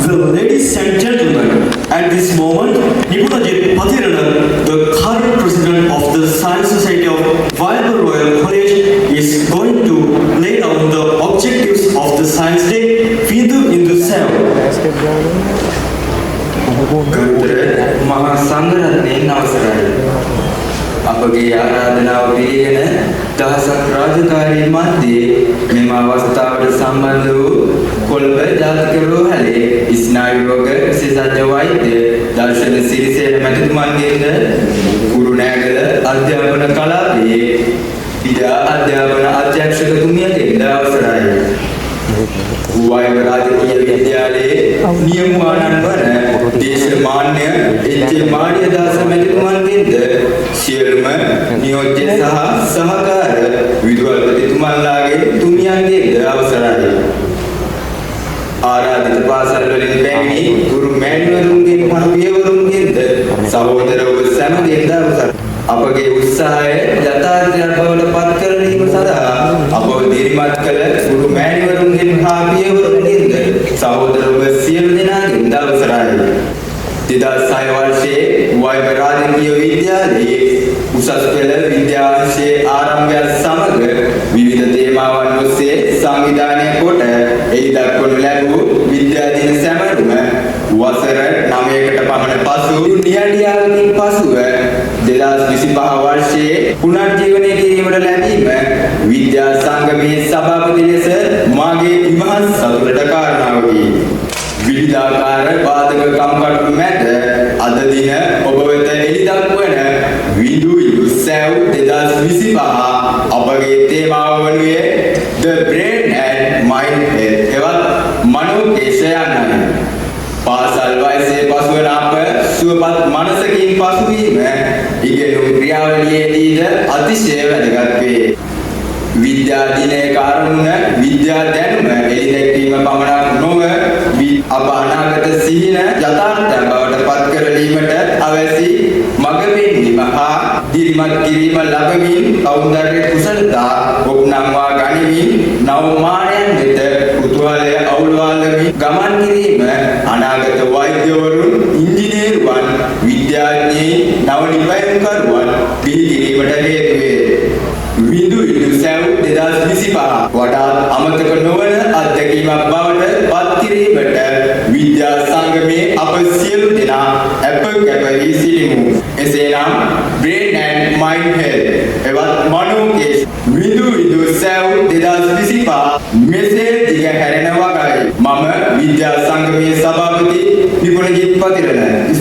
Well, ladies and gentlemen, at this moment, Nipunajit Pathirana, the current president of the Science Society of Viable Royal College, is going to lay down the objectives of the Science Day, Fidu Indu Sev. ගරුතර මහා සංඝරත්නයන් අවසරයි. අපගේ ආරාධනාව පිළිගෙන දහසක් රාජකාරී මැද්දේ මෙම අවස්ථාවට සම්බන්ධ වූ කොළඹ ජාතික රෝහලේ ස්නායු රෝග විශේෂඥ වෛද්‍ය දර්ශන සිරිසේන මැතිතුමන්ගෙන්ද කුරුණෑගල අධ්‍යාපන කලාපයේ විද්‍යා අධ්‍යාපන අධ්‍යක්ෂකතුමියගෙන්ද අවසරයි. වෛද්‍ය රාජකීය විද්‍යාලයේ නියමුවාණන් වන දේශමාන්‍ය එච්.ඒ. මාඩියදාස මැතිතුමන්ගෙන්ද සියලුම නියෝජ්‍ය සහ සහකාර විදුහල්පතිතුමන්ලාගේ තුමියන්ගෙන්ද අවසරයි. ආරාධිත පාසල් වලින් පැමිණි ගුරු මෑණිවරුන්ගෙන් මහපියවරුන්ගෙන්ද සහෝදර ඔබ සැමගෙන්ද අවසරයි. අපගේ උත්සාහය යථාර්ථයක් බවට පත් කරගැනීම සඳහා අපව දිරිමත් කළ ගුරු මෑණිවරුන්ගෙන් හා පියවරුන්ගෙන්ද සහෝදර ඔබ සියලු දෙනාගෙන්ද අවසරයි. 2006 වර්ෂයේ වෛද්‍ය රාජකීය විද්‍යාලයේ උසස් පෙළ විද්‍යාංශයේ ආරම්භය සමග විවිධ තේමාවන් ඔස්සේ සංවිධානය කොට එහි දක්වනු ලැබූ විද්‍යා දින සැමරුම වසර 9කට පමණ පසු නියඬියාවකින් පසුව 2025 වර්ෂයේ පුනර්ජීවනය කිරීමට ලැබීම විද්‍යා සංගමයේ සභාපති ලෙස මාගේ ඉමහත් සතුටට කාරණාවකි. විවිධාකාර බාධක කම්කටොළු මැද අද දින ඔබ වෙත එළි දක්වන විදු සැව් 2025 අපගේ තේමාව වනුයේ The Brain and Mind Health එවත් මනෝකේශය යන්නයි. පාසල් වයසේ පසුවන අප සුවපත් මනසකින් පසුවීම ඉගෙනුම් ක්‍රියාවලියේදීද අතිශය වැදගත් වේ. විද්‍යා දිනයේ කාරණුන විද්‍යා දැනුම එළි දැක්වීම පමණක් නොව අප අනාගත සිහින යථාර්ථයක් බවට පත් කරලීමට අවැසි මඟ පෙන්වීම හා දිරිමත් කිරීම ලැබමින් සෞන්දර්ය කුසලතා ඔප්නම්වා ගනිමින් නව මානයන් වෙත කුතුහලය අවුලවාලමින් ගමන් කිරීම අනාගත වෛද්‍යවරුන් ඉංජිනේරුවන් විද්‍යාඥයින් නව නිපැයුම්කරුවන් බිහි කිරීමට හේතු වේ. විදු සැව් 2025 වඩාත් අමතක නොවන අත්දැකීමක් බවට පත් කිරීමට විද්‍යා සංගමයේ අප සියලු දෙනා අප කැප වී සිටිමු. එසේනම් Brain and Mind Health එවත් මනෝකේශ විදු සැව් 2025 මෙසේ දිගහැරෙන වගයි. මම විද්‍යා සංගමයේ සභාපති නිපුණජිත් පතිරණ